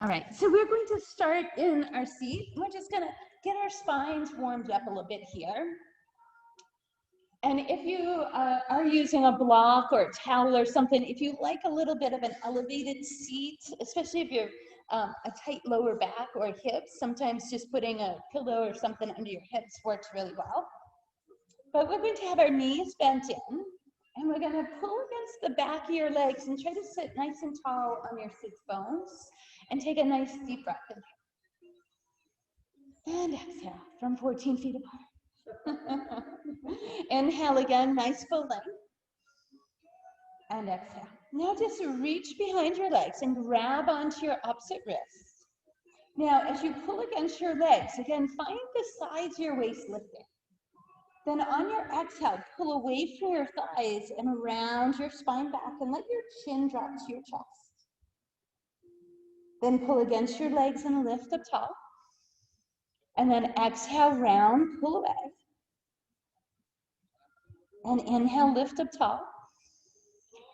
All right, so we're going to start in our seat. We're just gonna get our spines warmed up a little bit here. And if you are using a block or a towel or something, if you like a little bit of an elevated seat, especially if you're a tight lower back or hips, sometimes just putting a pillow or something under your hips works really well. But we're going to have our knees bent in, and we're gonna pull against the back of your legs and try to sit nice and tall on your sits bones, and take a nice deep breath in. And exhale from 14 feet apart. Inhale again, nice full length. And exhale. Now just reach behind your legs and grab onto your opposite wrist. Now, as you pull against your legs, again, find the sides of your waist lifting. Then on your exhale, pull away from your thighs and around your spine back and let your chin drop to your chest. Then pull against your legs and lift up tall. And then exhale, round, pull away. And inhale, lift up tall.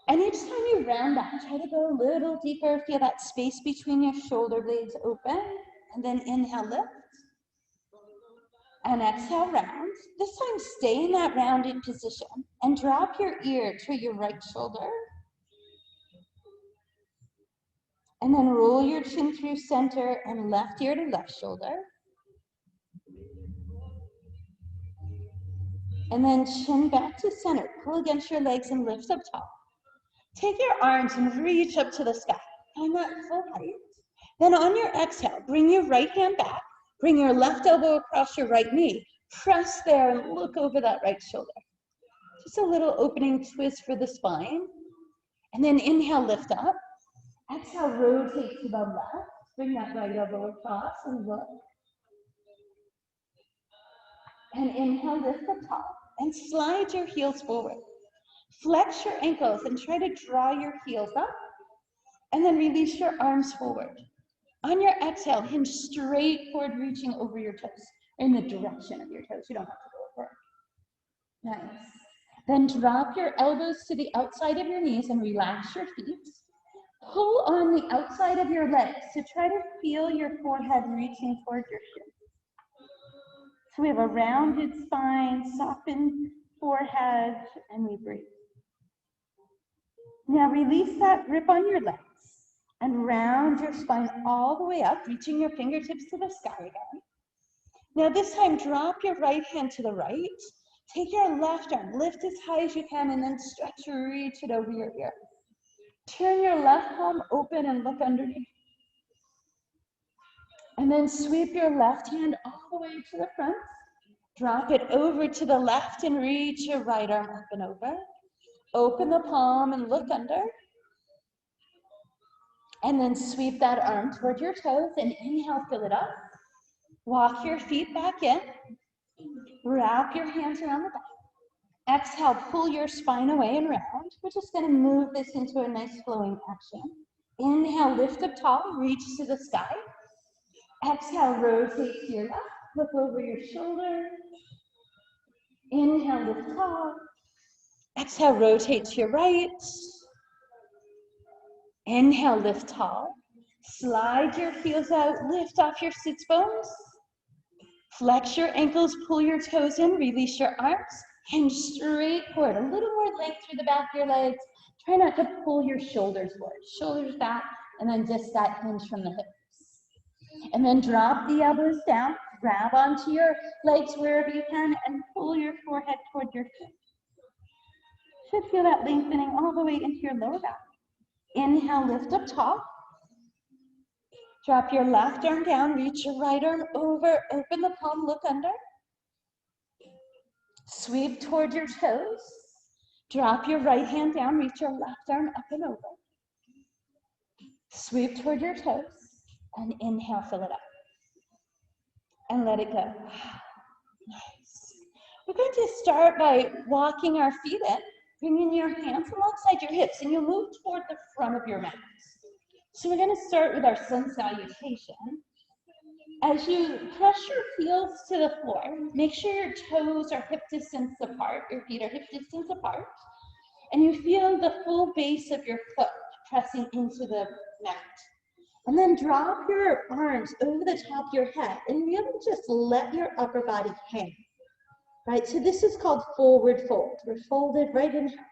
And each time you round up, try to go a little deeper. Feel that space between your shoulder blades open. And then inhale, lift. And exhale, round. This time, stay in that rounded position. And drop your ear to your right shoulder. And then roll your chin through center and left ear to left shoulder. And then chin back to center. Pull against your legs and lift up tall. Take your arms and reach up to the sky. Find that full height. Then on your exhale, bring your right hand back. Bring your left elbow across your right knee. Press there and look over that right shoulder. Just a little opening twist for the spine. And then inhale, lift up. Exhale, rotate to the left. Bring that right elbow across and look. And inhale, lift up tall. And slide your heels forward. Flex your ankles and try to draw your heels up. And then release your arms forward. On your exhale, hinge straight forward, reaching over your toes, in the direction of your toes. You don't have to go over. Nice. Then drop your elbows to the outside of your knees and relax your feet. Pull on the outside of your legs to try to feel your forehead reaching toward your shins. So we have a rounded spine, softened forehead, and we breathe. Now release that grip on your legs and round your spine all the way up, reaching your fingertips to the sky again. Now this time, drop your right hand to the right. Take your left arm, lift as high as you can, and then stretch, reach it over your ear. Turn your left palm open and look underneath. And then sweep your left hand all the way to the front. Drop it over to the left and reach your right arm up and over. Open the palm and look under. And then sweep that arm toward your toes and inhale, fill it up. Walk your feet back in. Wrap your hands around the back. Exhale, pull your spine away and round. We're just going to move this into a nice flowing action. Inhale, lift up tall, reach to the sky. Exhale, rotate to your left, look over your shoulder. Inhale, lift tall. Exhale, rotate to your right. Inhale, lift tall. Slide your heels out, lift off your sits bones. Flex your ankles, pull your toes in, release your arms. Hinge straight forward, a little more length through the back of your legs. Try not to pull your shoulders forward. Shoulders back, and then just that hinge from the hips. And then drop the elbows down, grab onto your legs wherever you can, and pull your forehead toward your chin. Should feel that lengthening all the way into your lower back. Inhale, lift up tall. Drop your left arm down, reach your right arm over, open the palm, look under. Sweep toward your toes. Drop your right hand down, reach your left arm up and over. Sweep toward your toes, and inhale, fill it up. And let it go. Nice. We're going to start by walking our feet in, bringing your hands alongside your hips, and you'll move toward the front of your mat. So we're going to start with our sun salutation. As you press your heels to the floor, make sure your toes are hip distance apart, your feet are hip distance apart, and you feel the full base of your foot pressing into the mat. And then drop your arms over the top of your head and really just let your upper body hang. Right, so this is called forward fold. We're folded right in half.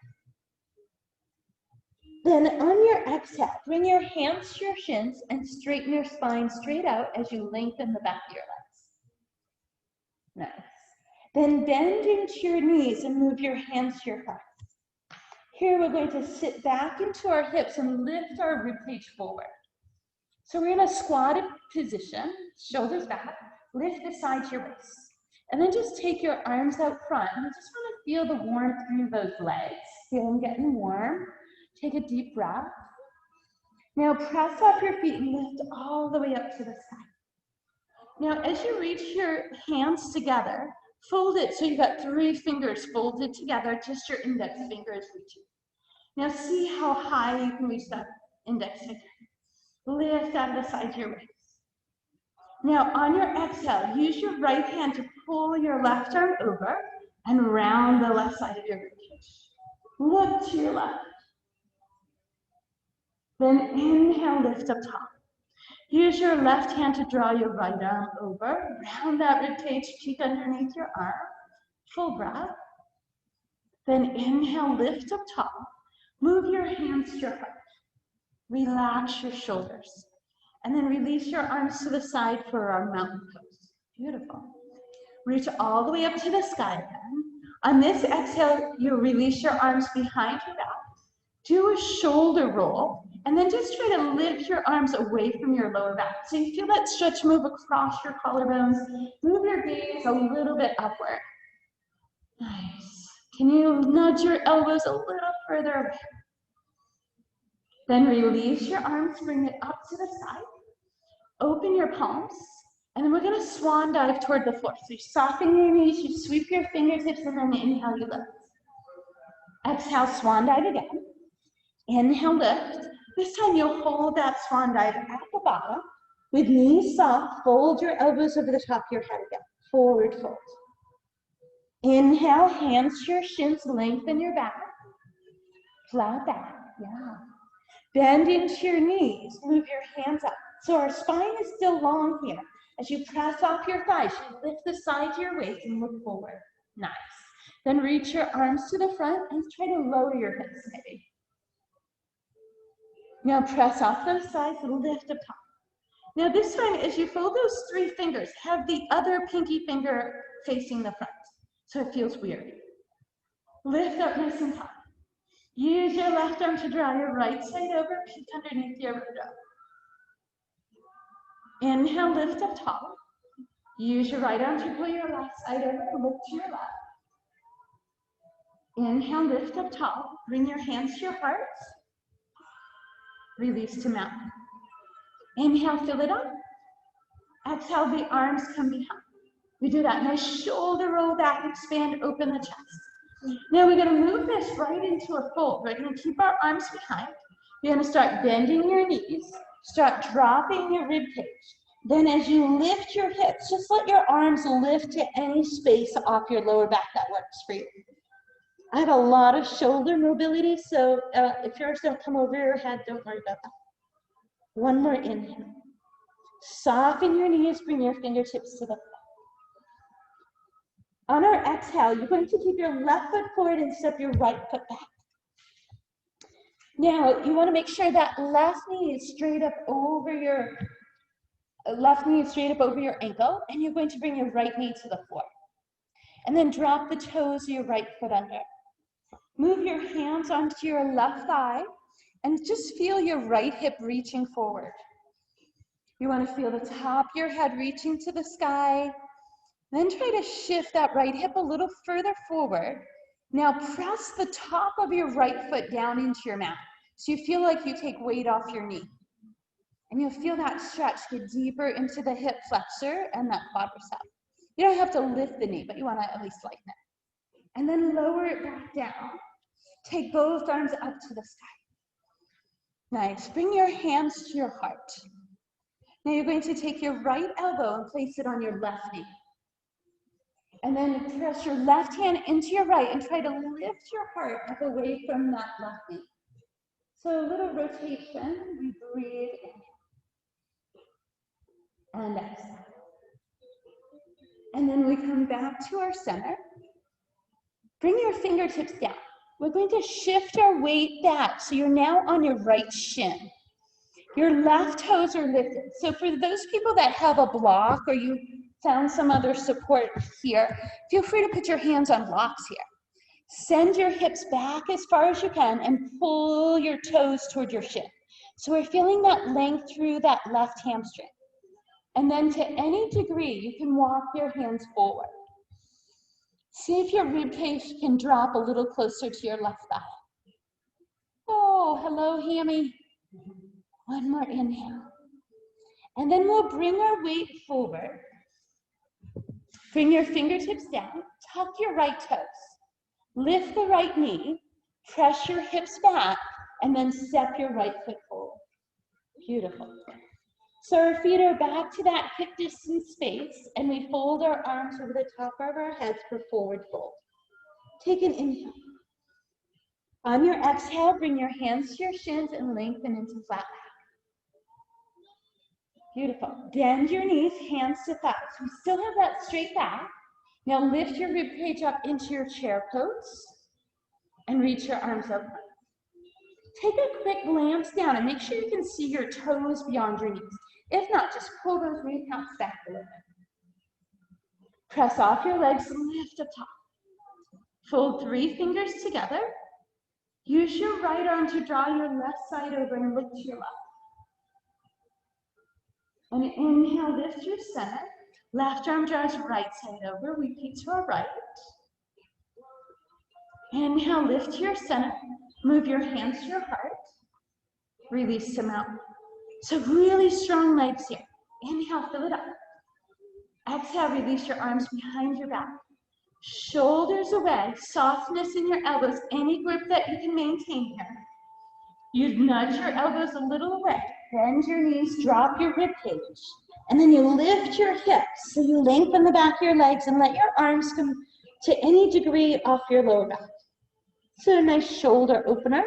Then on your exhale, bring your hands to your shins and straighten your spine straight out as you lengthen the back of your legs. Nice. Then bend into your knees and move your hands to your thighs. Here we're going to sit back into our hips and lift our ribcage forward. So we're in a squatted position, shoulders back, lift the side to your waist. And then just take your arms out front and I just want to feel the warmth through those legs. Feel them getting warm. Take a deep breath. Now press up your feet and lift all the way up to the sky. Now as you reach your hands together, fold it so you've got 3 fingers folded together, just your index finger is reaching. Now see how high you can reach that index finger. Lift out of the side of your waist. Now on your exhale, use your right hand to pull your left arm over and round the left side of your ribcage. Look to your left. Then inhale, lift up top. Use your left hand to draw your right arm over, round that ribcage, cheek underneath your arm. Full breath. Then inhale, lift up top. Move your hands to your heart. Relax your shoulders. And then release your arms to the side for our mountain pose. Beautiful. Reach all the way up to the sky again. On this exhale, you release your arms behind your back. Do a shoulder roll, and then just try to lift your arms away from your lower back. So you feel that stretch move across your collarbones. Move your gaze a little bit upward. Nice. Can you nudge your elbows a little further away? Then release your arms, bring it up to the side. Open your palms, and then we're going to swan dive toward the floor. So you soften your knees, you sweep your fingertips, and then inhale, you lift. Exhale, swan dive again. Inhale, lift. This time you'll hold that swan dive at the bottom. With knees soft, fold your elbows over the top of your head again. Forward fold. Inhale, hands to your shins, lengthen your back. Flat back, yeah. Bend into your knees, move your hands up. So our spine is still long here. As you press off your thighs, you lift the side of your waist and look forward. Nice. Then reach your arms to the front and try to lower your hips maybe. Now press off those sides and lift up top. Now this time, as you fold those 3 fingers, have the other pinky finger facing the front, so it feels weird. Lift up nice and high. Use your left arm to draw your right side over, peek underneath your window. Inhale, lift up tall. Use your right arm to pull your left side over, look to your left. Inhale, lift up tall. Bring your hands to your heart. Release to mountain. Inhale, fill it up. Exhale, the arms come behind. We do that nice shoulder roll back, expand, open the chest. Now we're going to move this right into a fold. We're going to keep our arms behind. You're going to start bending your knees, start dropping your rib cage. Then as you lift your hips, just let your arms lift to any space off your lower back that works for you. I have a lot of shoulder mobility, so if yours don't come over your head, don't worry about that. One more inhale. Soften your knees, bring your fingertips to the floor. On our exhale, you're going to keep your left foot forward and step your right foot back. Now, you want to make sure that left knee is straight up over your ankle, and you're going to bring your right knee to the floor. And then drop the toes of your right foot under. Move your hands onto your left thigh, and just feel your right hip reaching forward. You want to feel the top of your head reaching to the sky. Then try to shift that right hip a little further forward. Now press the top of your right foot down into your mat. So you feel like you take weight off your knee. And you'll feel that stretch get deeper into the hip flexor and that quadricep. You don't have to lift the knee, but you want to at least lighten it. And then lower it back down. Take both arms up to the sky. Nice. Bring your hands to your heart. Now you're going to take your right elbow and place it on your left knee. And then press your left hand into your right and try to lift your heart up away from that left knee. So a little rotation, we breathe in. and exhale. And then we come back to our center. Bring your fingertips down. We're going to shift our weight back, so you're now on your right shin. Your left toes are lifted. So for those people that have a block or you found some other support here, feel free to put your hands on blocks here. Send your hips back as far as you can and pull your toes toward your shin. So we're feeling that length through that left hamstring. And then to any degree, you can walk your hands forward. See if your rib cage can drop a little closer to your left thigh. Oh, hello, hammy. One more inhale. And then we'll bring our weight forward. Bring your fingertips down. Tuck your right toes. Lift the right knee. Press your hips back. And then step your right foot forward. Beautiful. So our feet are back to that hip distance space. And we fold our arms over the top of our heads for forward fold. Take an inhale. On your exhale, bring your hands to your shins and lengthen into flat back. Beautiful. Bend your knees, hands to thighs. We still have that straight back. Now lift your rib cage up into your chair pose and reach your arms up. Take a quick glance down and make sure you can see your toes beyond your knees. If not, just pull those kneecaps back a little bit. Press off your legs and lift up top. Fold 3 fingers together. Use your right arm to draw your left side over and look to your left. And inhale, lift your center. Left arm draws right side over. Repeat to our right. Inhale, lift your center. Move your hands to your heart. Release them out. So really strong legs here. Inhale, fill it up. Exhale, release your arms behind your back. Shoulders away, softness in your elbows, any grip that you can maintain here. You nudge your elbows a little away, bend your knees, drop your rib cage, and then you lift your hips. So you lengthen the back of your legs and let your arms come to any degree off your lower back. So a nice shoulder opener.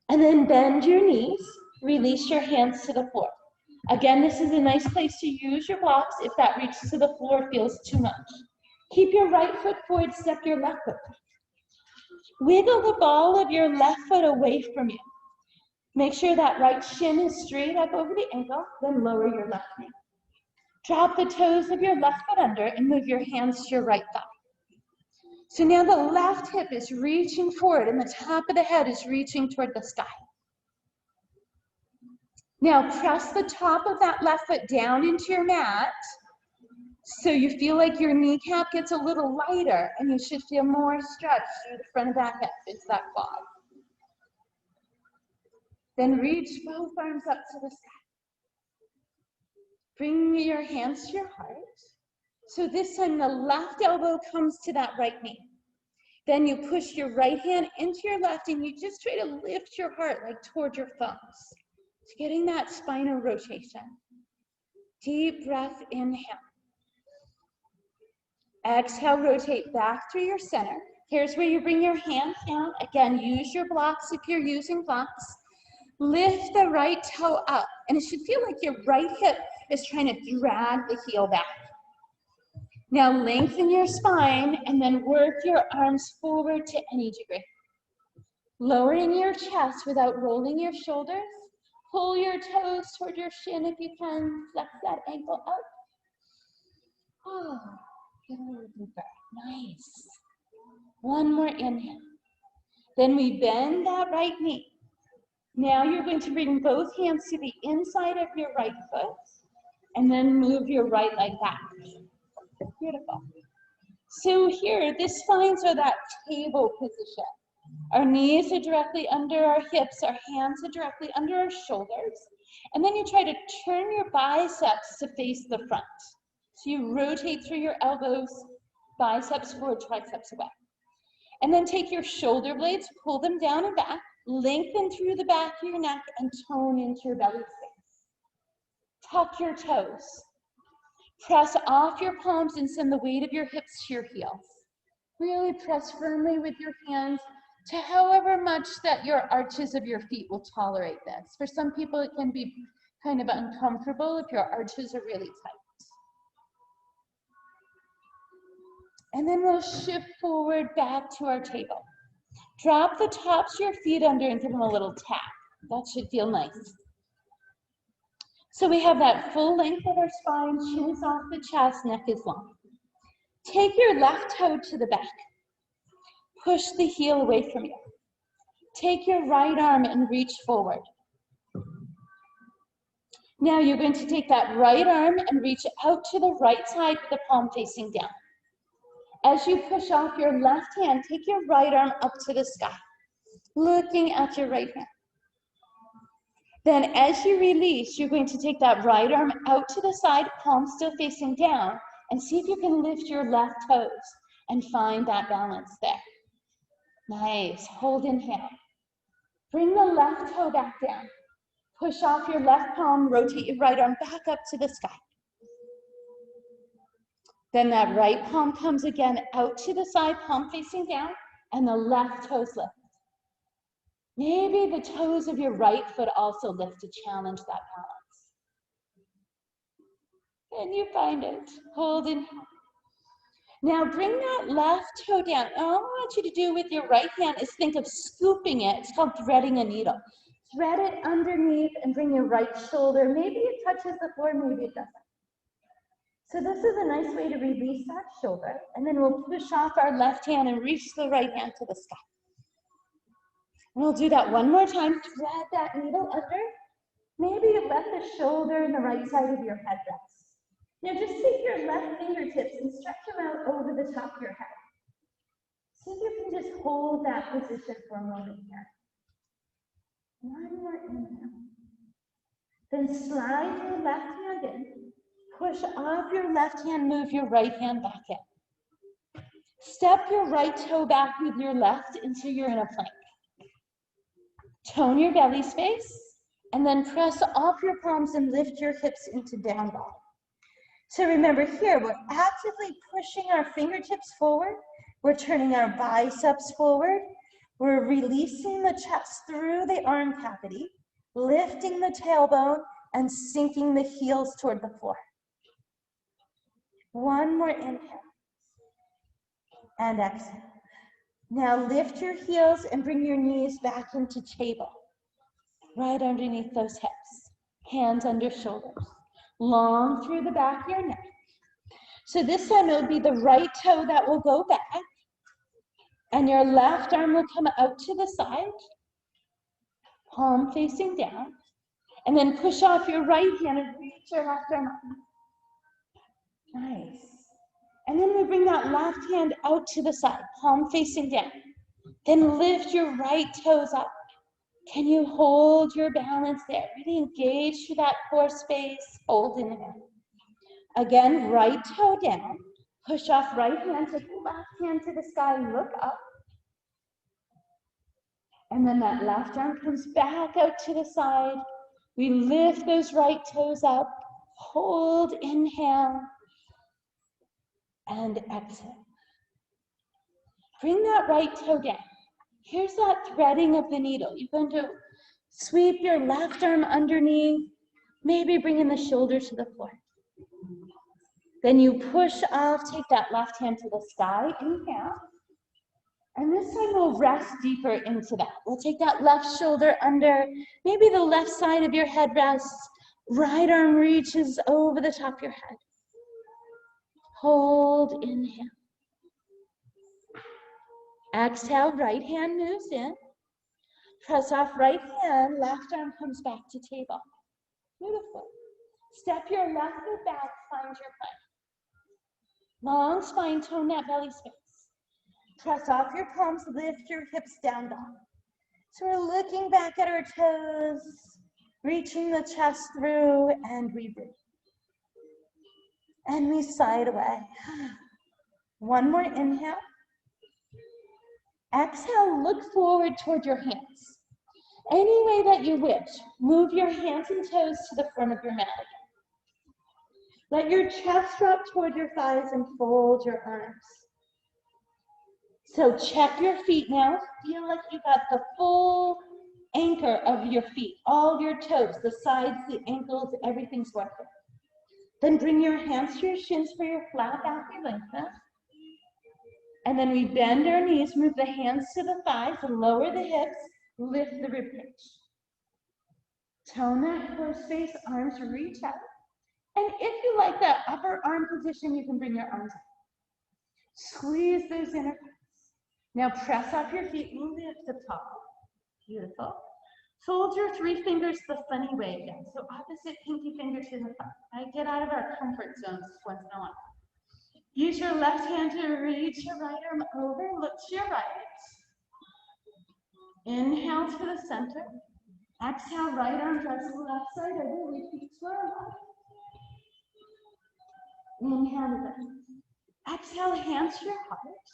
And then bend your knees, release your hands to the floor. Again, this is a nice place to use your blocks if that reach to the floor feels too much. Keep your right foot forward, step your left foot. Wiggle the ball of your left foot away from you. Make sure that right shin is straight up over the ankle, then lower your left knee. Drop the toes of your left foot under and move your hands to your right thigh. So now the left hip is reaching forward and the top of the head is reaching toward the sky. Now press the top of that left foot down into your mat so you feel like your kneecap gets a little lighter and you should feel more stretch through the front of that hip. It's that quad. Then reach both arms up to the sky. Bring your hands to your heart. So this time the left elbow comes to that right knee. Then you push your right hand into your left and you just try to lift your heart like toward your thumbs. It's getting that spinal rotation. Deep breath, inhale. Exhale, rotate back through your center. Here's where you bring your hands down. Again, use your blocks if you're using blocks. Lift the right toe up. And it should feel like your right hip is trying to drag the heel back. Now lengthen your spine and then work your arms forward to any degree. Lowering your chest without rolling your shoulders. Pull your toes toward your shin if you can. Flex that ankle up. Oh, get a little deeper. Nice. One more inhale. Then we bend that right knee. Now you're going to bring both hands to the inside of your right foot and then move your right leg back. Beautiful. So here, this finds are that table position. Our knees are directly under our hips, our hands are directly under our shoulders. And then you try to turn your biceps to face the front. So you rotate through your elbows, biceps forward, triceps away. And then take your shoulder blades, pull them down and back, lengthen through the back of your neck and tone into your belly space. Tuck your toes. Press off your palms and send the weight of your hips to your heels. Really press firmly with your hands to however much that your arches of your feet will tolerate this. For some people, it can be kind of uncomfortable if your arches are really tight. And then we'll shift forward back to our table. Drop the tops of your feet under and give them a little tap. That should feel nice. So we have that full length of our spine, chin is off the chest, neck is long. Take your left toe to the back. Push the heel away from you. Take your right arm and reach forward. Now you're going to take that right arm and reach out to the right side with the palm facing down. As you push off your left hand, take your right arm up to the sky, looking at your right hand. Then as you release, you're going to take that right arm out to the side, palm still facing down, and see if you can lift your left toes and find that balance there. Nice, hold inhale. Bring the left toe back down. Push off your left palm, rotate your right arm back up to the sky. Then that right palm comes again out to the side, palm facing down, and the left toes lift. Maybe the toes of your right foot also lift to challenge that balance. And you find it. Hold inhale. Now bring that left toe down. All I want you to do with your right hand is think of scooping it. It's called threading a needle. Thread it underneath and bring your right shoulder. Maybe it touches the floor, maybe it doesn't. So this is a nice way to release that shoulder. And then we'll push off our left hand and reach the right hand to the sky. We'll do that one more time. Thread that needle under. Maybe you let the shoulder and the right side of your head rest. Now just take your left fingertips and stretch them out over the top of your head. See if you can just hold that position for a moment here. One more inhale. Then slide your left hand in. Push off your left hand, move your right hand back in. Step your right toe back with your left until you're in a plank. Tone your belly space, and then press off your palms and lift your hips into down dog. So remember here, we're actively pushing our fingertips forward. We're turning our biceps forward. We're releasing the chest through the arm cavity, lifting the tailbone, and sinking the heels toward the floor. One more inhale. And exhale. Now lift your heels and bring your knees back into table. Right underneath those hips. Hands under shoulders. Long through the back of your neck. So this time it would be the right toe that will go back. And your left arm will come out to the side. Palm facing down. And then push off your right hand and reach your left arm up. Nice. And then we bring that left hand out to the side, palm facing down. Then lift your right toes up. Can you hold your balance there? Really engage through that core space. Hold in there. Again, right toe down. Push off right hand, take the left hand to the sky, look up. And then that left arm comes back out to the side. We lift those right toes up. Hold, inhale. And exhale. Bring that right toe down. Here's that threading of the needle. You're going to sweep your left arm underneath, maybe bringing the shoulder to the floor. Then you push off, take that left hand to the sky, inhale. And this time we'll rest deeper into that. We'll take that left shoulder under, maybe the left side of your head rests, right arm reaches over the top of your head. Hold, inhale. Exhale, right hand moves in. Press off right hand, left arm comes back to table. Beautiful. Step your left foot back, find your plank. Long spine, tone that belly space. Press off your palms, lift your hips down dog. So we're looking back at our toes, reaching the chest through, and we breathe. And we side away. One more inhale. Exhale, look forward toward your hands. Any way that you wish, move your hands and toes to the front of your mat again. Let your chest drop toward your thighs and fold your arms. So check your feet now. Feel like you got the full anchor of your feet, all your toes, the sides, the ankles, everything's working. Then bring your hands to your shins for your flat back lengthen. And then we bend our knees, move the hands to the thighs, lower the hips, lift the ribcage. Tone that horse face, arms reach out. And if you like that upper arm position, you can bring your arms up. Squeeze those inner thighs. Now press up your feet, lift the top. Beautiful. Fold your 3 fingers the funny way again. So opposite pinky finger to the thumb. Right? Get out of our comfort zones once in a while. Use your left hand to reach your right arm over, look to your right. Inhale to the center. Exhale, right arm drives the left side over, repeat to our left. Inhale to the exhale, hands to your heart.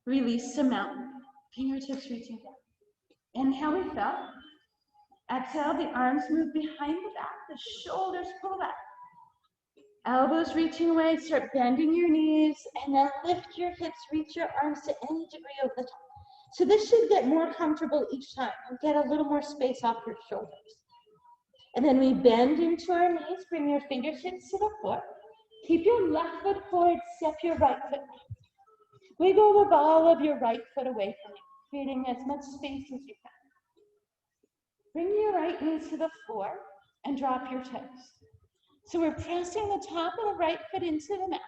Release to mountain. Fingertips reaching down. Inhale, we fill. Exhale, the arms move behind the back, the shoulders pull back. Elbows reaching away, start bending your knees, and then lift your hips, reach your arms to any degree over the top. So this should get more comfortable each time and get a little more space off your shoulders. And then we bend into our knees, bring your fingertips to the floor. Keep your left foot forward, step your right foot back. Wiggle the ball of your right foot away from you, creating as much space as you can. Bring your right knee to the floor and drop your toes. So we're pressing the top of the right foot into the mat,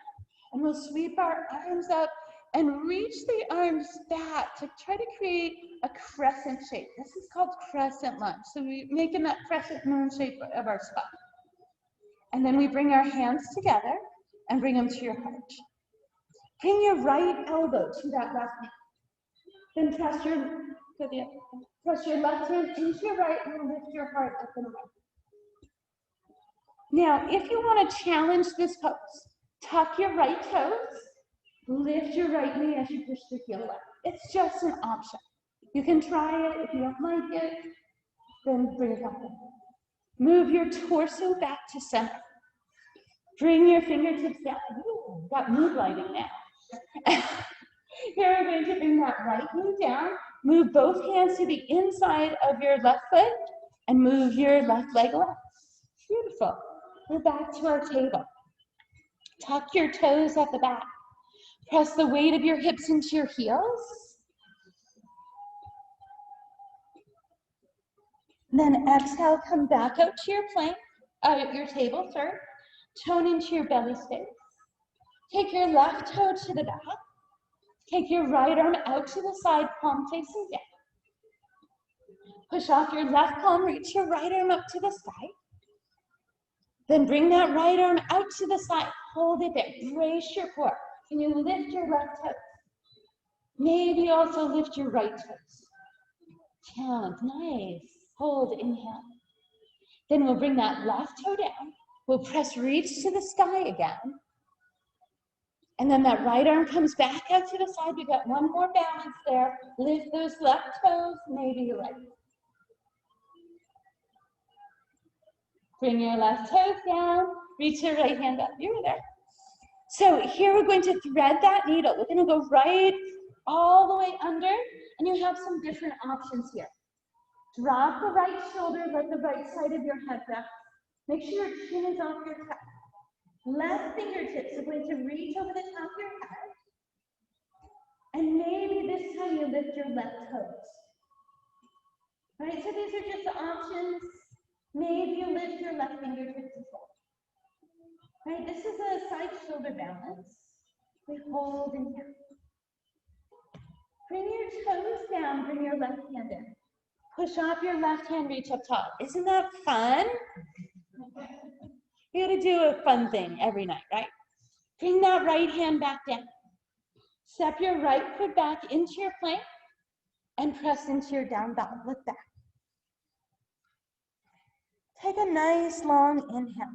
and we'll sweep our arms up and reach the arms back to try to create a crescent shape. This is called crescent lunge. So we're making that crescent moon shape of our spine. And then we bring our hands together and bring them to your heart. Bring your right elbow to that left knee. Then press your left hand into your right and lift your heart up and away. Now, if you want to challenge this pose, tuck your right toes, lift your right knee as you push the heel away. It's just an option. You can try it. If you don't like it, then bring it up. Move your torso back to center. Bring your fingertips down. Ooh, got mood lighting now. Here we're going to bring that right knee down. Move both hands to the inside of your left foot and move your left leg away. Beautiful. We're back to our table. Tuck your toes at the back. Press the weight of your hips into your heels. Then exhale, come back out to your plank, your table, sorry. Tone into your belly space. Take your left toe to the back. Take your right arm out to the side, palm facing down. Push off your left palm, reach your right arm up to the sky. Then bring that right arm out to the side. Hold it there. Brace your core. Can you lift your left toes? Maybe also lift your right toes. Challenge. Nice. Hold. Inhale. Then we'll bring that left toe down. We'll press reach to the sky again. And then that right arm comes back out to the side. We got one more balance there. Lift those left toes, maybe your right. Bring your left toes down. Reach your right hand up. You were there. So here we're going to thread that needle. We're going to go right all the way under, and you have some different options here. Drop the right shoulder, let the right side of your head back. Make sure your chin is off your chest. Left fingertips are going to reach over the top of your head. And maybe this time you lift your left toes. Right, so these are just the options. Maybe you lift your left fingertips as well. Right, this is a side shoulder balance. We hold and down. Bring your toes down, bring your left hand in. Push off your left hand, reach up top. Isn't that fun? You gotta do a fun thing every night, right? Bring that right hand back down. Step your right foot back into your plank and press into your down dog. Look back. Take a nice long inhale.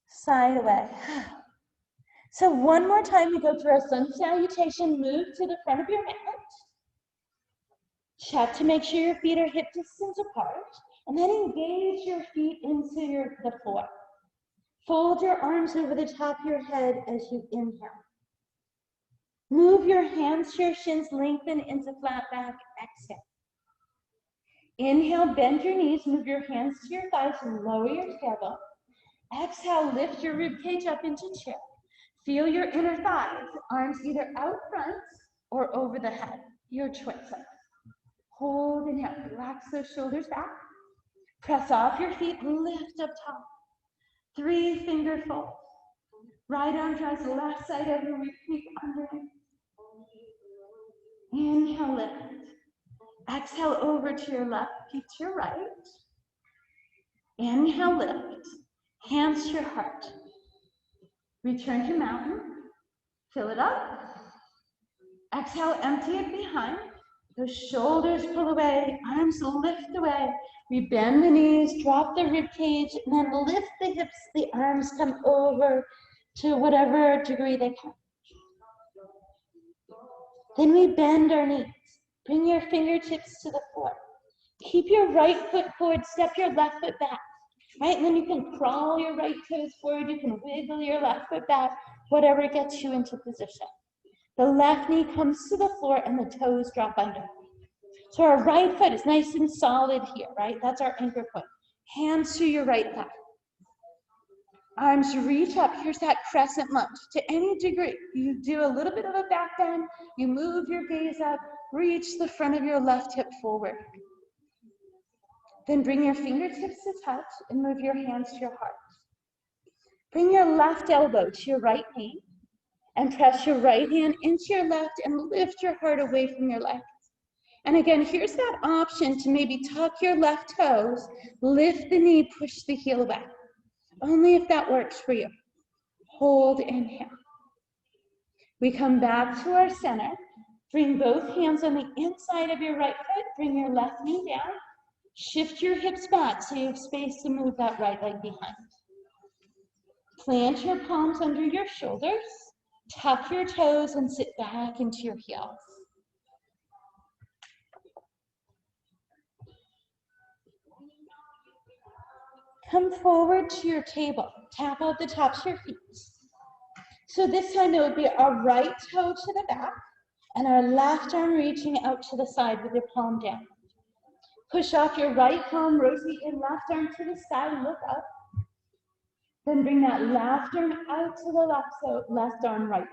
Side away. So one more time, we go through our sun salutation, move to the front of your mat. Check to make sure your feet are hip distance apart, and then engage your feet into the floor. Fold your arms over the top of your head as you inhale. Move your hands to your shins, lengthen into flat back, exhale. Inhale, bend your knees, move your hands to your thighs and lower your tailbone. Exhale, lift your rib cage up into chair. Feel your inner thighs, arms either out front or over the head, your choice. Hold, inhale, relax those shoulders back. Press off your feet, lift up top. 3 finger folds. Right arm drives the left side over, we peek underneath. Inhale, lift. Exhale over to your left, peek to your right. Inhale, lift. Hands to your heart. Return to mountain. Fill it up. Exhale, empty it behind. The shoulders pull away, arms lift away. We bend the knees, drop the rib cage, and then lift the hips, the arms come over to whatever degree they can. Then we bend our knees. Bring your fingertips to the floor. Keep your right foot forward, step your left foot back. Right, and then you can crawl your right toes forward, you can wiggle your left foot back, whatever gets you into position. The left knee comes to the floor and the toes drop under. So our right foot is nice and solid here, right? That's our anchor point. Hands to your right thigh. Arms reach up. Here's that crescent lunge. To any degree, you do a little bit of a back bend, you move your gaze up, reach the front of your left hip forward. Then bring your fingertips to touch and move your hands to your heart. Bring your left elbow to your right knee and press your right hand into your left and lift your heart away from your legs. And again, here's that option to maybe tuck your left toes, lift the knee, push the heel back. Only if that works for you. Hold, inhale. We come back to our center. Bring both hands on the inside of your right foot. Bring your left knee down. Shift your hips back so you have space to move that right leg behind. Plant your palms under your shoulders. Tuck your toes and sit back into your heels. Come forward to your table. Tap out the tops of your feet. So this time it would be our right toe to the back and our left arm reaching out to the side with your palm down. Push off your right palm, rotate your left arm to the sky, look up. Then bring that left arm out to the left, so left arm, right leg.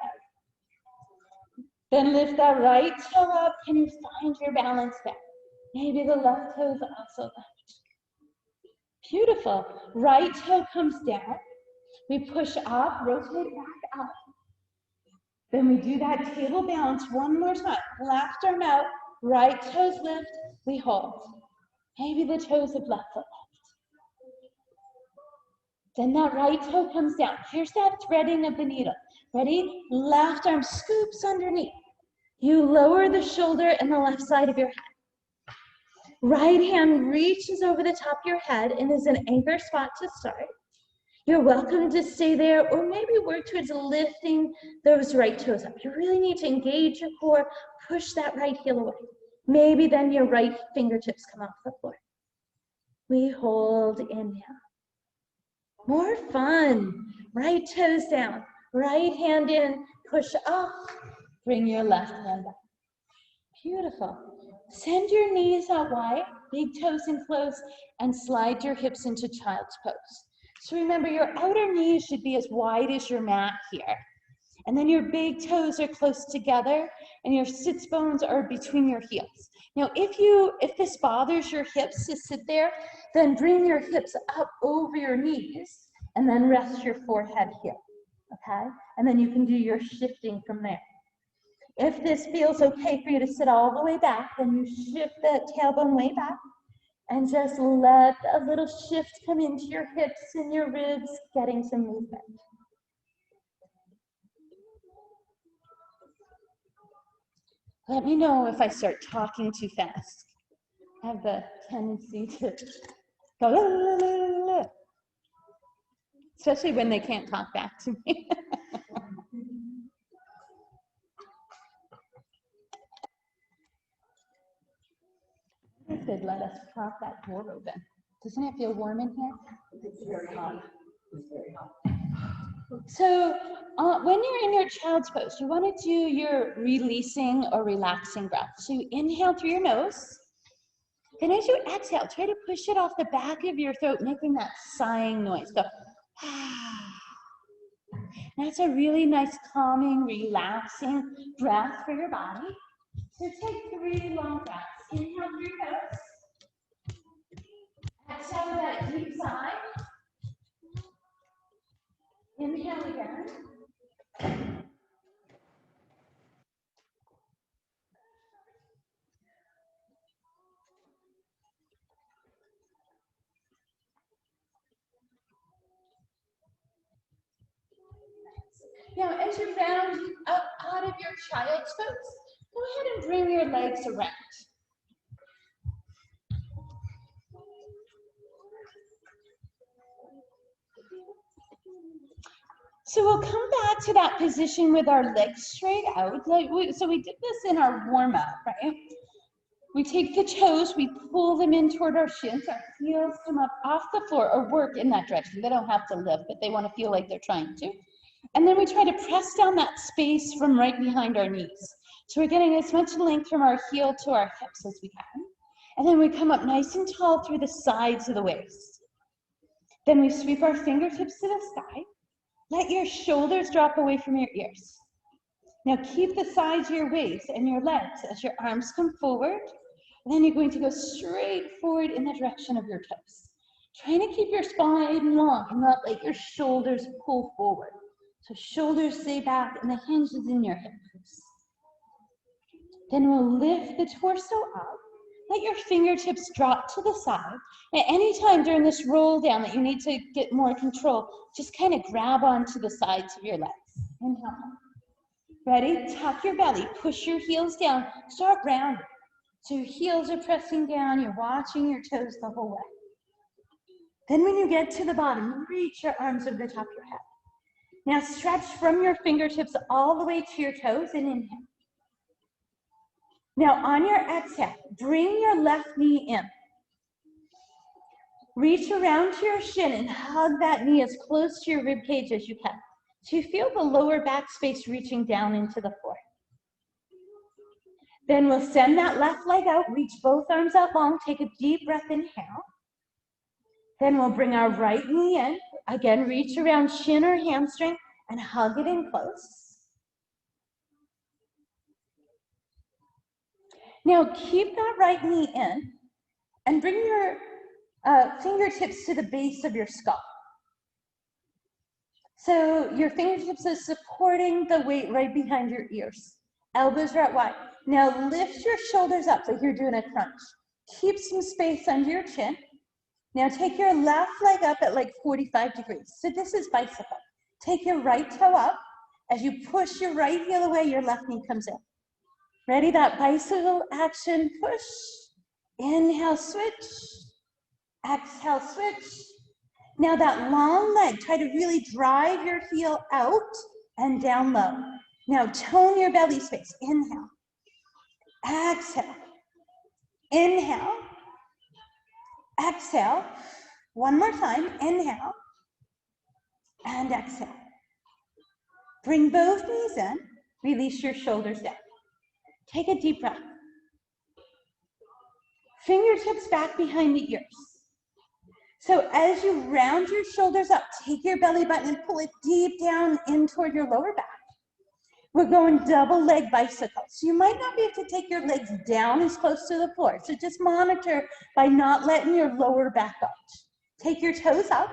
Then lift that right toe up. Can you find your balance there? Maybe the left toe is also left. Beautiful. Right toe comes down. We push up, rotate back up. Then we do that table balance one more time. Left arm out, right toes lift, we hold. Maybe the toes of left foot left. Then that right toe comes down. Here's that threading of the needle. Ready? Left arm scoops underneath. You lower the shoulder and the left side of your head. Right hand reaches over the top of your head and is an anchor spot to start. You're welcome to stay there or maybe work towards lifting those right toes up. You really need to engage your core, push that right heel away. Maybe then your right fingertips come off the floor. We hold, inhale. More fun. Right toes down, right hand in, push up, bring your left hand up. Beautiful. Send your knees out wide, big toes in close, and slide your hips into child's pose. So remember, your outer knees should be as wide as your mat here. And then your big toes are close together and your sits bones are between your heels. Now, if this bothers your hips to sit there, then bring your hips up over your knees and then rest your forehead here, okay? And then you can do your shifting from there. If this feels okay for you to sit all the way back, then you shift the tailbone way back and just let a little shift come into your hips and your ribs, getting some movement. Let me know if I start talking too fast. I have the tendency to go, la, la, la, la, la. Especially when they can't talk back to me. I said, let us prop that door open. Doesn't it feel warm in here? It's very hot. It's very hot. So when you're in your child's pose, you want to do your releasing or relaxing breath. So you inhale through your nose. Then as you exhale, try to push it off the back of your throat, making that sighing noise. Go, ah. That's a really nice, calming, relaxing breath for your body. So take 3 long breaths. Inhale through your nose. Exhale with that deep sigh. Inhale again. Now, as you round up out of your child's pose, go ahead and bring your legs around. So we'll come back to that position with our legs straight out. So we did this in our warm-up, right? We take the toes, we pull them in toward our shins, our heels come up off the floor or work in that direction. They don't have to lift, but they want to feel like they're trying to. And then we try to press down that space from right behind our knees. So we're getting as much length from our heel to our hips as we can. And then we come up nice and tall through the sides of the waist. Then we sweep our fingertips to the sky. Let your shoulders drop away from your ears. Now keep the sides of your waist and your legs as your arms come forward. And then you're going to go straight forward in the direction of your toes. Trying to keep your spine long and not let your shoulders pull forward. So shoulders stay back and the hinge is in your hips. Then we'll lift the torso up. Let your fingertips drop to the side. At any time during this roll down that you need to get more control, just kind of grab onto the sides of your legs. Inhale. Ready? Tuck your belly. Push your heels down. Start rounding. So your heels are pressing down. You're watching your toes the whole way. Then when you get to the bottom, reach your arms over the top of your head. Now stretch from your fingertips all the way to your toes and inhale. Now on your exhale, bring your left knee in. Reach around to your shin and hug that knee as close to your rib cage as you can. So you feel the lower back space reaching down into the floor. Then we'll send that left leg out, reach both arms out long, take a deep breath, inhale. Then we'll bring our right knee in. Again, reach around shin or hamstring and hug it in close. Now keep that right knee in and bring your fingertips to the base of your skull. So your fingertips are supporting the weight right behind your ears. Elbows are out wide. Now lift your shoulders up like you're doing a crunch. Keep some space under your chin. Now take your left leg up at like 45 degrees. So this is bicycle. Take your right toe up. As you push your right heel away, your left knee comes in. Ready? That bicycle action, push. Inhale, switch. Exhale, switch. Now that long leg, try to really drive your heel out and down low. Now tone your belly space. Inhale. Exhale. Inhale. Exhale. One more time. Inhale. And exhale. Bring both knees in. Release your shoulders down. Take a deep breath. Fingertips back behind the ears. So as you round your shoulders up, take your belly button and pull it deep down in toward your lower back. We're going double leg bicycle. So you might not be able to take your legs down as close to the floor. So just monitor by not letting your lower back out. Take your toes up.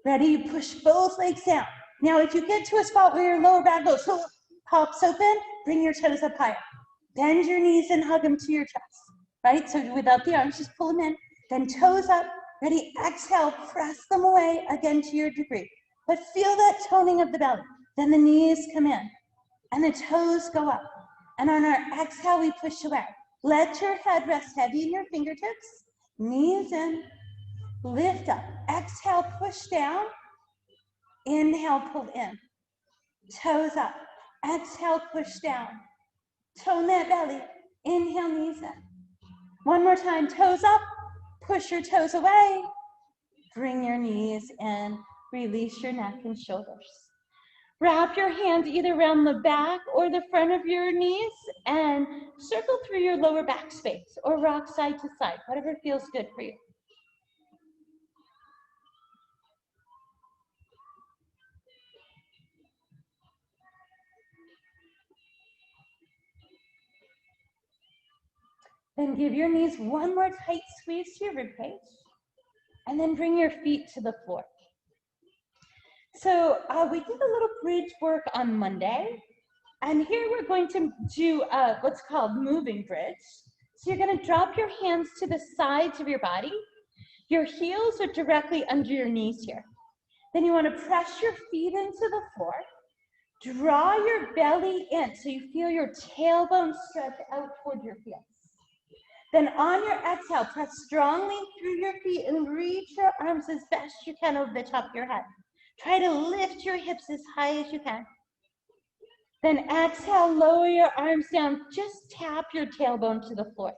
Ready? You push both legs down. Now if you get to a spot where your lower back goes, pops open, bring your toes up higher. Bend your knees and hug them to your chest. Right? So without the arms, just pull them in. Then toes up. Ready? Exhale, press them away again to your degree. But feel that toning of the belly. Then the knees come in and the toes go up. And on our exhale, we push away. Let your head rest heavy in your fingertips. Knees in. Lift up. Exhale, push down. Inhale, pull in. Toes up. Exhale, push down. Tone that belly. Inhale, knees in. One more time, toes up. Push your toes away. Bring your knees in. Release your neck and shoulders. Wrap your hands either around the back or the front of your knees and circle through your lower back space or rock side to side, whatever feels good for you. Then give your knees one more tight squeeze to your ribcage, and then bring your feet to the floor. So we did a little bridge work on Monday, and here we're going to do what's called moving bridge. So you're going to drop your hands to the sides of your body. Your heels are directly under your knees here. Then you want to press your feet into the floor. Draw your belly in so you feel your tailbone stretch out toward your heels. Then on your exhale, press strongly through your feet and reach your arms as best you can over the top of your head. Try to lift your hips as high as you can. Then exhale, lower your arms down. Just tap your tailbone to the floor.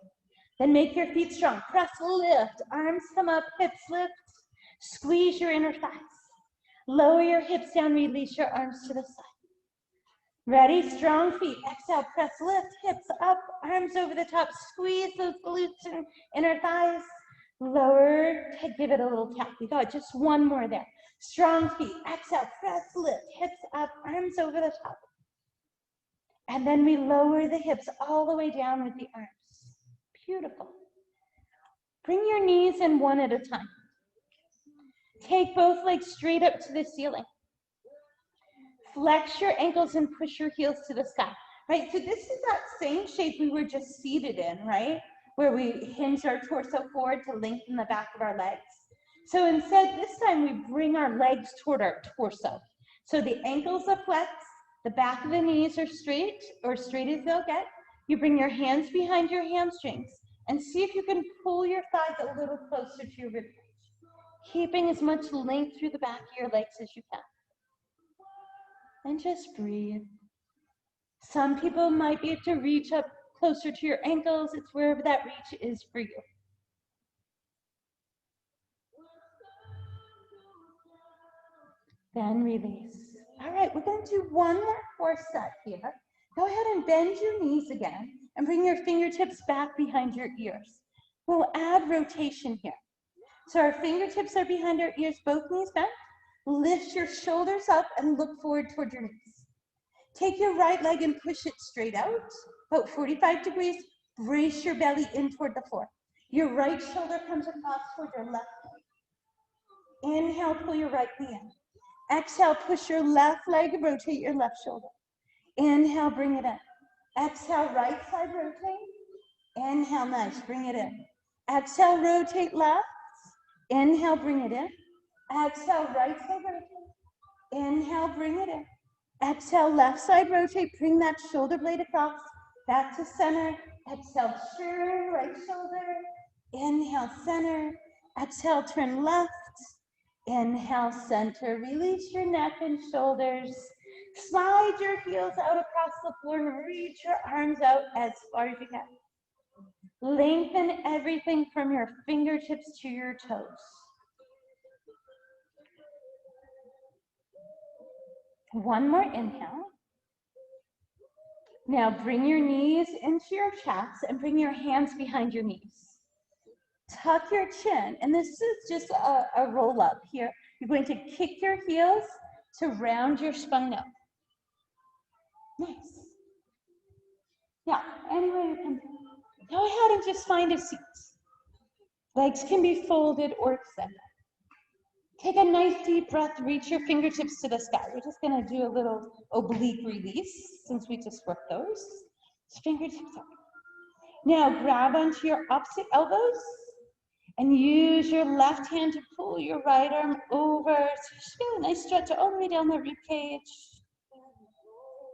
Then make your feet strong. Press, lift, arms come up, hips lift. Squeeze your inner thighs. Lower your hips down, release your arms to the side. Ready? Strong feet. Exhale, press, lift, hips up, arms over the top. Squeeze those glutes and inner thighs. Lower, give it a little tap. You got just one more there. Strong feet. Exhale, press, lift, hips up, arms over the top. And then we lower the hips all the way down with the arms. Beautiful. Bring your knees in one at a time. Take both legs straight up to the ceiling. Flex your ankles and push your heels to the sky, right? So this is that same shape we were just seated in, right? Where we hinge our torso forward to lengthen the back of our legs. So instead, this time we bring our legs toward our torso. So the ankles are flexed, the back of the knees are straight, or straight as they'll get. You bring your hands behind your hamstrings and see if you can pull your thighs a little closer to your ribcage, keeping as much length through the back of your legs as you can. And just breathe. Some people might be able to reach up closer to your ankles. It's wherever that reach is for you. Then release. All right, we're going to do one more core set here. Go ahead and bend your knees again and bring your fingertips back behind your ears. We'll add rotation here. So our fingertips are behind our ears, both knees bent. Lift your shoulders up and look forward toward your knees. Take your right leg and push it straight out, about 45 degrees. Brace your belly in toward the floor. Your right shoulder comes across toward your left leg. Inhale, pull your right knee in. Exhale, push your left leg, rotate your left shoulder. Inhale, bring it in. Exhale, right side rotate. Inhale, nice, bring it in. Exhale, rotate left. Inhale, bring it in. Exhale, right side rotate. Inhale, bring it in. Exhale, left side rotate. Bring that shoulder blade across. Back to center. Exhale, turn right shoulder. Inhale, center. Exhale, turn left. Inhale, center. Release your neck and shoulders. Slide your heels out across the floor and reach your arms out as far as you can. Lengthen everything from your fingertips to your toes. One more inhale. Now bring your knees into your chest and bring your hands behind your knees. Tuck your chin, and this is just a roll up here. You're going to kick your heels to round your spine up. Nice. Yeah, anyway you can. Go ahead and just find a seat. Legs can be folded or extended. Take a nice deep breath, reach your fingertips to the sky. We're just gonna do a little oblique release since we just worked those. So fingertips up. Now grab onto your opposite elbows and use your left hand to pull your right arm over. So just feel a nice stretch all the way down the rib cage.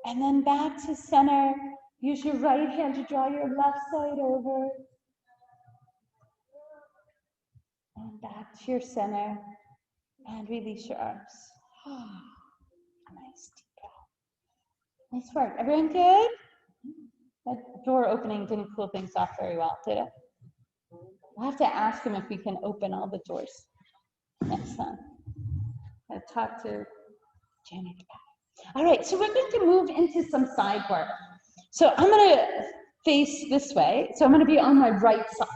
And then back to center. Use your right hand to draw your left side over. And back to your center. And release your arms. Nice deep breath. Nice work. Everyone good? That door opening didn't cool things off very well, did it? We'll have to ask him if we can open all the doors next time. I'll talk to Janet about it. All right, so we're going to move into some side work. So I'm going to face this way. So I'm going to be on my right side.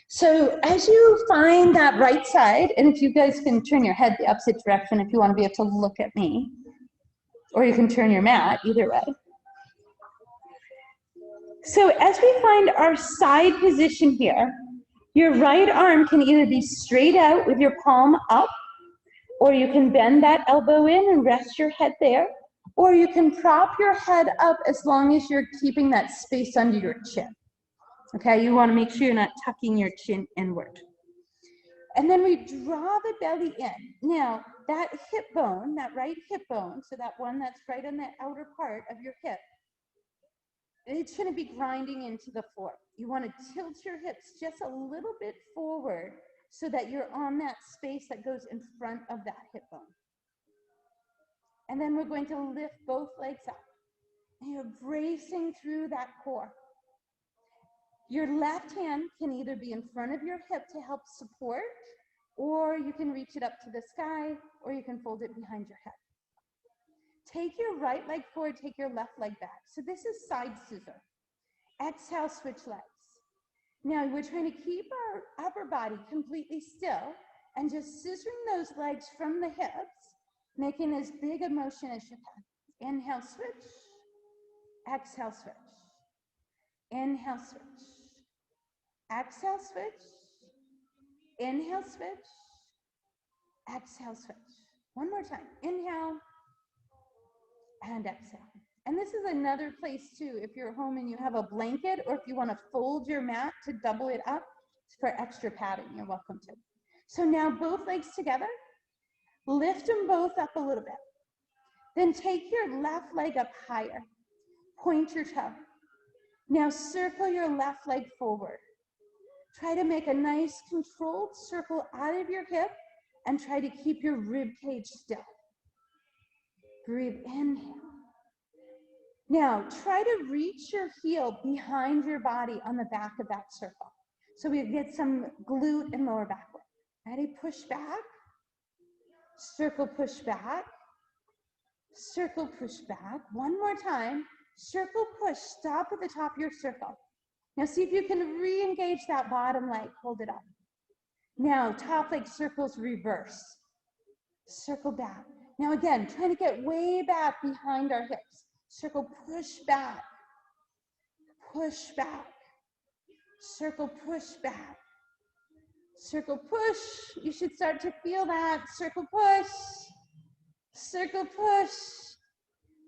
So as you find that right side, and if you guys can turn your head the opposite direction if you want to be able to look at me, or you can turn your mat, either way. So as we find our side position here, your right arm can either be straight out with your palm up, or you can bend that elbow in and rest your head there, or you can prop your head up as long as you're keeping that space under your chin. Okay, you want to make sure you're not tucking your chin inward. And then we draw the belly in. Now, that hip bone, that right hip bone, so that one that's right on the outer part of your hip, it shouldn't be grinding into the floor. You want to tilt your hips just a little bit forward so that you're on that space that goes in front of that hip bone. And then we're going to lift both legs up. And you're bracing through that core. Your left hand can either be in front of your hip to help support, or you can reach it up to the sky, or you can fold it behind your head. Take your right leg forward, take your left leg back. So this is side scissor. Exhale, switch legs. Now we're trying to keep our upper body completely still and just scissoring those legs from the hips, making as big a motion as you can. Inhale, switch. Exhale, switch. Inhale, switch. Exhale, switch. Inhale, switch. Exhale, switch. One more time. Inhale and exhale. And this is another place too, if you're home and you have a blanket, or if you want to fold your mat to double it up for extra padding, you're welcome to. So now both legs together, lift them both up a little bit. Then take your left leg up higher. Point your toe. Now circle your left leg forward. Try to make a nice controlled circle out of your hip and try to keep your rib cage still. Breathe, inhale. Now try to reach your heel behind your body on the back of that circle. So we get some glute and lower back work. Ready? Push back. Circle, push back. Circle, push back. One more time. Circle, push. Stop at the top of your circle. Now see if you can re-engage that bottom leg. Hold it up. Now top leg circles reverse. Circle back. Now again, trying to get way back behind our hips. Circle, push back. Push back. Circle, push back. Circle, push. You should start to feel that. Circle, push. Circle, push.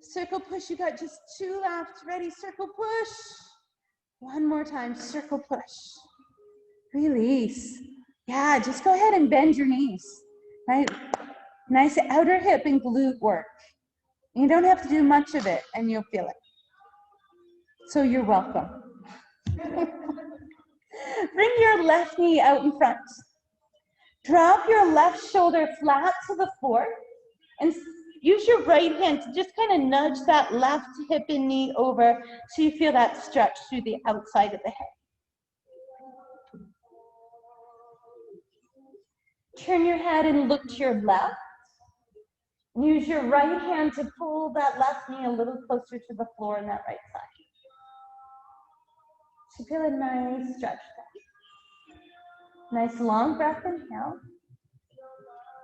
Circle, push. You got just two left. Ready? Circle, push. One more time. Circle, push. Release. Yeah, just go ahead and bend your knees. Right? Nice outer hip and glute work. You don't have to do much of it, and you'll feel it. So you're welcome. Bring your left knee out in front. Drop your left shoulder flat to the floor, and use your right hand to just kind of nudge that left hip and knee over so you feel that stretch through the outside of the hip. Turn your head and look to your left. Use your right hand to pull that left knee a little closer to the floor on that right side. So feel a nice stretch there. Nice long breath, inhale.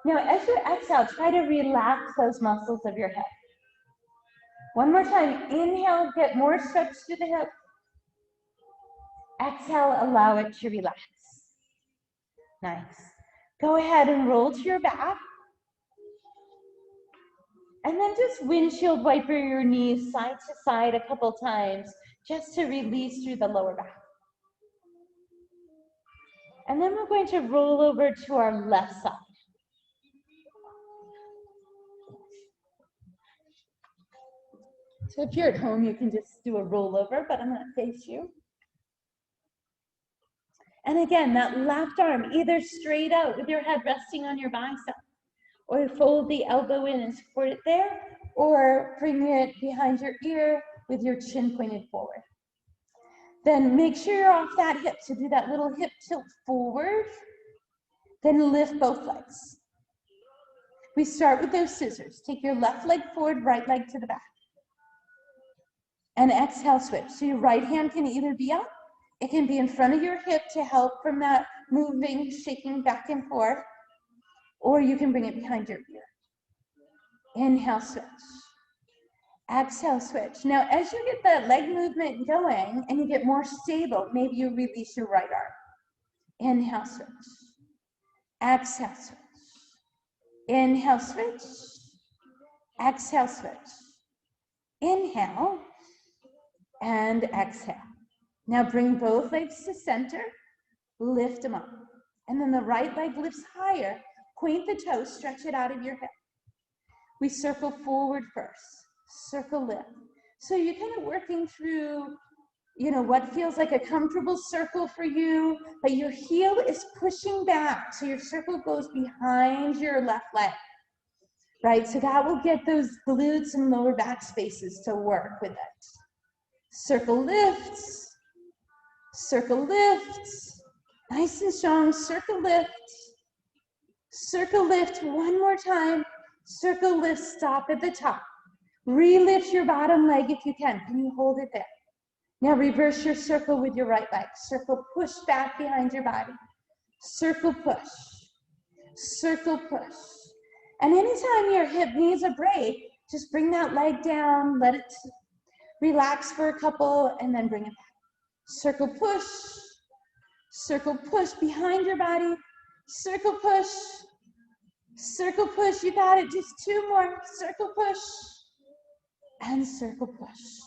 Now as you exhale, try to relax those muscles of your hip. One more time, inhale, get more stretch to the hip. Exhale, allow it to relax. Nice. Go ahead and roll to your back. And then just windshield wiper your knees side to side a couple times, just to release through the lower back. And then we're going to roll over to our left side. So if you're at home, you can just do a rollover, but I'm going to face you. And again, that left arm, either straight out with your head resting on your bicep, or fold the elbow in and support it there, or bring it behind your ear with your chin pointed forward. Then make sure you're off that hip, so do that little hip tilt forward, then lift both legs. We start with those scissors. Take your left leg forward, right leg to the back. And exhale, switch. So your right hand can either be up, it can be in front of your hip to help from that moving, shaking back and forth, or you can bring it behind your ear. Inhale, switch. Exhale, switch. Now, as you get that leg movement going and you get more stable, maybe you release your right arm. Inhale, switch. Exhale, switch. Inhale, switch. Exhale, switch. Inhale and exhale. Now bring both legs to center, lift them up. And then the right leg lifts higher, point the toes, stretch it out of your hip. We circle forward first, circle lift. So you're kind of working through, what feels like a comfortable circle for you, but your heel is pushing back. So your circle goes behind your left leg, right? So that will get those glutes and lower back spaces to work with it. Circle lifts, circle lifts, nice and strong, circle lift, one more time, circle lift, stop at the top. Relift your bottom leg if you can you hold it there? Now reverse your circle with your right leg. Circle, push back behind your body. Circle, push, circle, push. And anytime your hip needs a break, just bring that leg down, let it relax for a couple, and then bring it back. Circle, push behind your body. Circle, push, you got it. Just two more. Circle, push, and circle, push.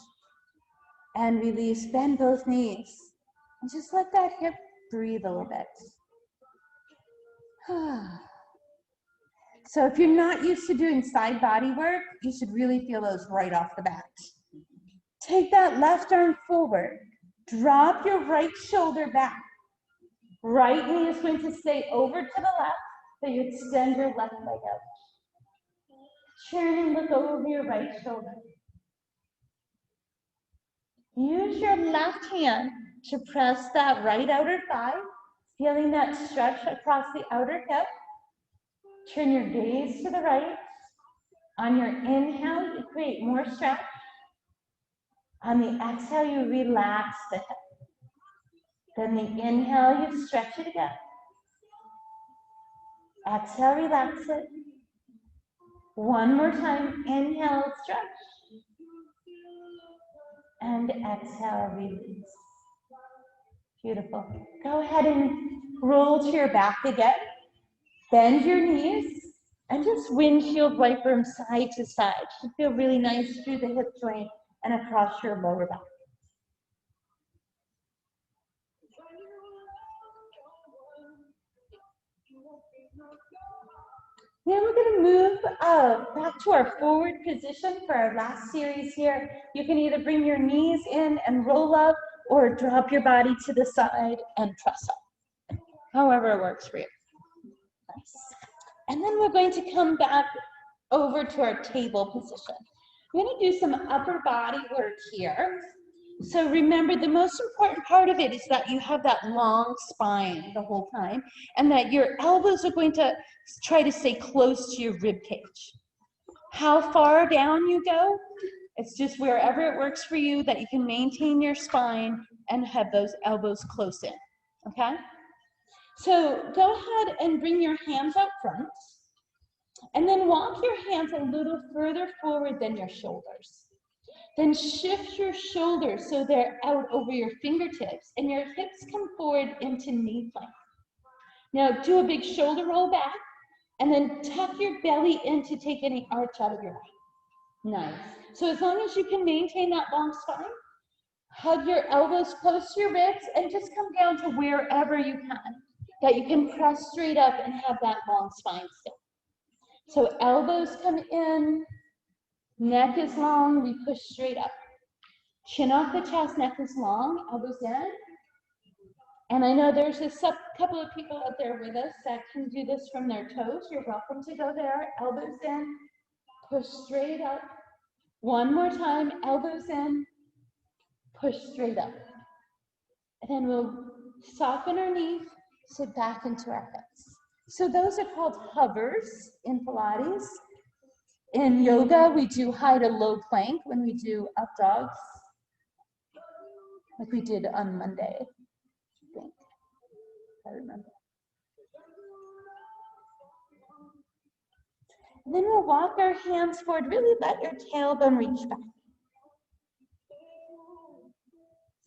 And release, bend both knees. And just let that hip breathe a little bit. So if you're not used to doing side body work, you should really feel those right off the bat. Take that left arm forward. Drop your right shoulder back. Right knee is going to stay over to the left, so you extend your left leg out. Turn and look over your right shoulder. Use your left hand to press that right outer thigh, feeling that stretch across the outer hip. Turn your gaze to the right. On your inhale, you create more stretch. On the exhale, you relax the hip. Then the inhale, you stretch it again. Exhale, relax it. One more time, inhale, stretch. And exhale, release. Beautiful. Go ahead and roll to your back again. Bend your knees and just windshield wiper them side to side. Should feel really nice through the hip joint and across your lower back. Now we're going to move back to our forward position for our last series here. You can either bring your knees in and roll up or drop your body to the side and press up. However it works for you. Nice. And then we're going to come back over to our table position. We're going to do some upper body work here. So remember, the most important part of it is that you have that long spine the whole time, and that your elbows are going to try to stay close to your rib cage. How far down you go, it's just wherever it works for you, that you can maintain your spine and have those elbows close in, okay? So go ahead and bring your hands out front, and then walk your hands a little further forward than your shoulders. Then shift your shoulders so they're out over your fingertips and your hips come forward into knee plank. Now do a big shoulder roll back and then tuck your belly in to take any arch out of your back. Nice. So as long as you can maintain that long spine, hug your elbows close to your ribs and just come down to wherever you can, that you can press straight up and have that long spine still. So elbows come in. Neck is long, we push straight up. Chin off the chest, neck is long, elbows in. And I know there's a couple of people out there with us that can do this from their toes. You're welcome to go there. Elbows in, push straight up. One more time, elbows in, push straight up. And then we'll soften our knees, sit back into our hips. So those are called hovers in Pilates. In yoga, we do high to low plank when we do up dogs, like we did on Monday, I think, I remember. And then we'll walk our hands forward, really let your tailbone reach back.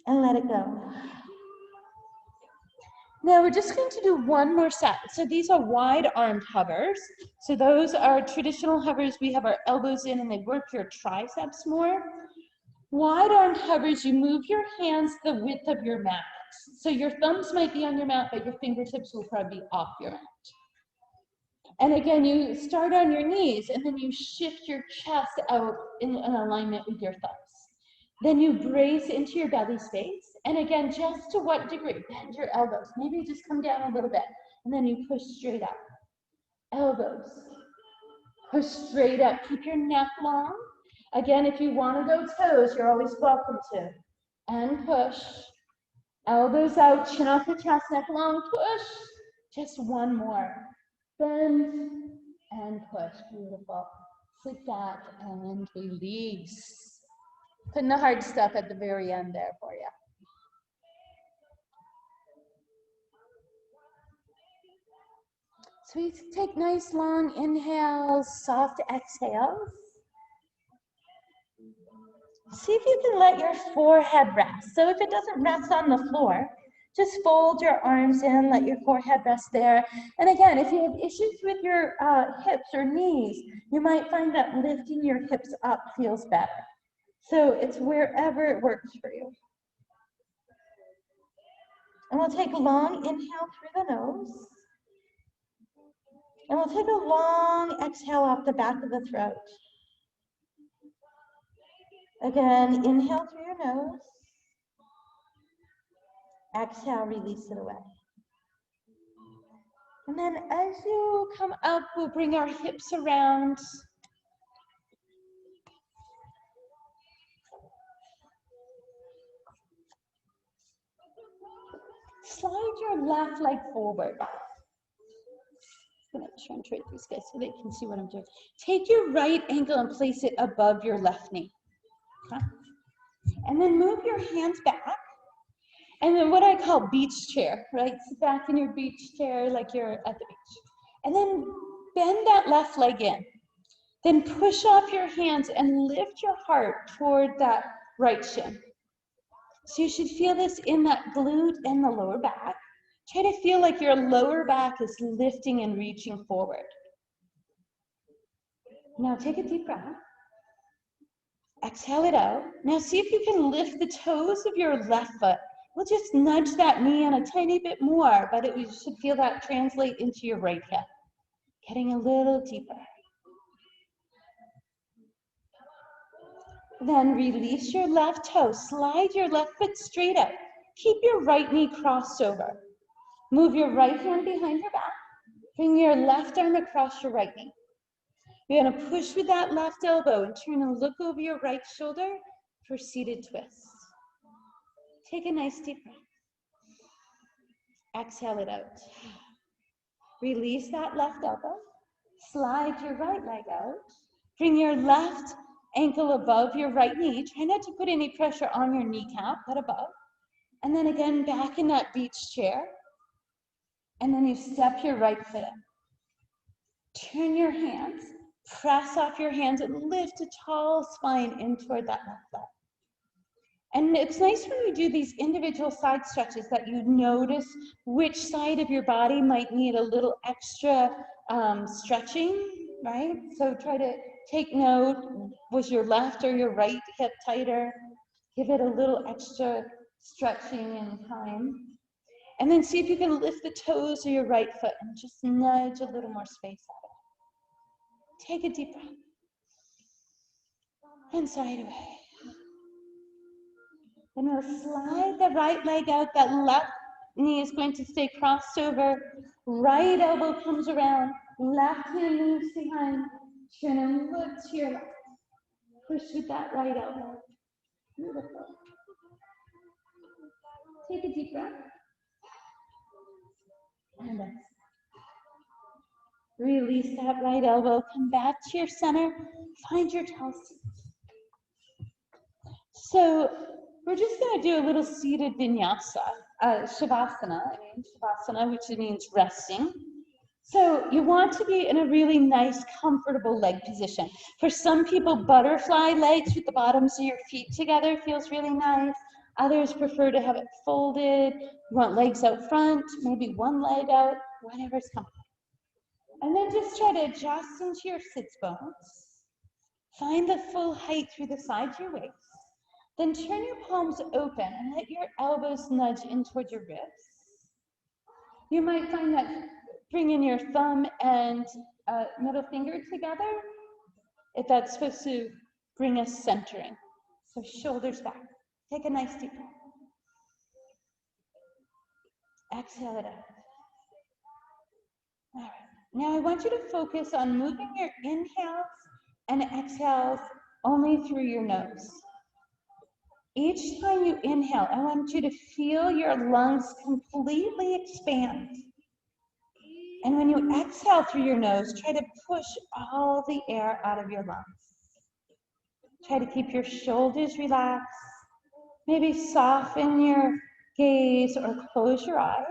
And let it go. Now we're just going to do one more set. So these are wide-armed hovers. So those are traditional hovers. We have our elbows in and they work your triceps more. Wide-armed hovers, you move your hands the width of your mat. So your thumbs might be on your mat, but your fingertips will probably be off your mat. And again, you start on your knees and then you shift your chest out in alignment with your thumbs. Then you brace into your belly space. And again, just to what degree? Bend your elbows. Maybe just come down a little bit. And then you push straight up. Elbows. Push straight up. Keep your neck long. Again, if you want to go toes, you're always welcome to. And push. Elbows out, chin off the chest, neck long, push. Just one more. Bend and push. Beautiful. Sit back and release. Putting the hard stuff at the very end there for you. So we take nice long inhales, soft exhales. See if you can let your forehead rest. So if it doesn't rest on the floor, just fold your arms in, let your forehead rest there. And again, if you have issues with your hips or knees, you might find that lifting your hips up feels better. So it's wherever it works for you. And we'll take a long inhale through the nose. And we'll take a long exhale off the back of the throat. Again, inhale through your nose. Exhale, release it away. And then as you come up, we'll bring our hips around. Slide your left leg forward. I'm going to try and trade these guys so they can see what I'm doing. Take your right ankle and place it above your left knee. Okay? And then move your hands back. And then what I call beach chair, right? Sit back in your beach chair like you're at the beach. And then bend that left leg in. Then push off your hands and lift your heart toward that right shin. So you should feel this in that glute and the lower back. Try to feel like your lower back is lifting and reaching forward. Now take a deep breath. Exhale it out. Now see if you can lift the toes of your left foot. We'll just nudge that knee in a tiny bit more, but you should feel that translate into your right hip. Getting a little deeper. Then release your left toe. Slide your left foot straight up. Keep your right knee crossed over. Move your right hand behind your back. Bring your left arm across your right knee. You're going to push with that left elbow and turn and look over your right shoulder for seated twist. Take a nice deep breath. Exhale it out. Release that left elbow. Slide your right leg out. Bring your left ankle above your right knee. Try not to put any pressure on your kneecap, but above. And then again, back in that beach chair. And then you step your right foot in. Turn your hands. Press off your hands and lift a tall spine in toward that left leg. And it's nice when you do these individual side stretches that you notice which side of your body might need a little extra stretching, right? So try to take note, was your left or your right hip tighter? Give it a little extra stretching and time. And then see if you can lift the toes of your right foot and just nudge a little more space out of it. Take a deep breath. And side away. And we'll slide the right leg out. That left knee is going to stay crossed over. Right elbow comes around. Left hand moves behind. Turn and look to your left. Push with that right elbow. Beautiful. Take a deep breath. And exhale. Release that right elbow, come back to your center, find your tall seat. So we're just gonna do a little seated vinyasa, shavasana, which means resting. So you want to be in a really nice, comfortable leg position. For some people, butterfly legs with the bottoms of your feet together feels really nice. Others prefer to have it folded, want legs out front, maybe one leg out, whatever's comfortable. And then just try to adjust into your sits bones. Find the full height through the sides of your waist. Then turn your palms open and let your elbows nudge in toward your wrists. You might find that bringing your thumb and middle finger together, if that's supposed to bring us centering. So shoulders back. Take a nice deep breath. Exhale it out. All right. Now I want you to focus on moving your inhales and exhales only through your nose. Each time you inhale, I want you to feel your lungs completely expand. And when you exhale through your nose, try to push all the air out of your lungs. Try to keep your shoulders relaxed. Maybe soften your gaze or close your eyes.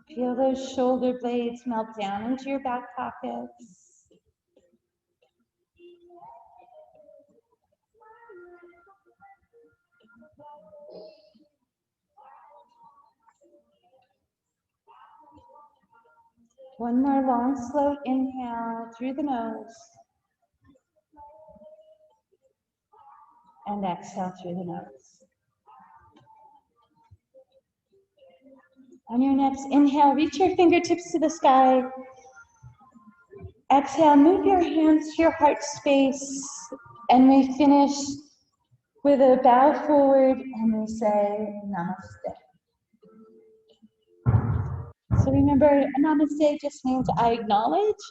Feel those shoulder blades melt down into your back pockets. One more long, slow inhale through the nose. And exhale through the nose. On your next inhale, reach your fingertips to the sky. Exhale, move your hands to your heart space. And we finish with a bow forward and we say namaste. So remember, namaste just means I acknowledge.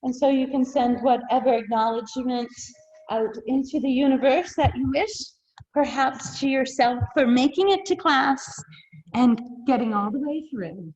And so you can send whatever acknowledgement out into the universe that you wish, perhaps to yourself for making it to class and getting all the way through.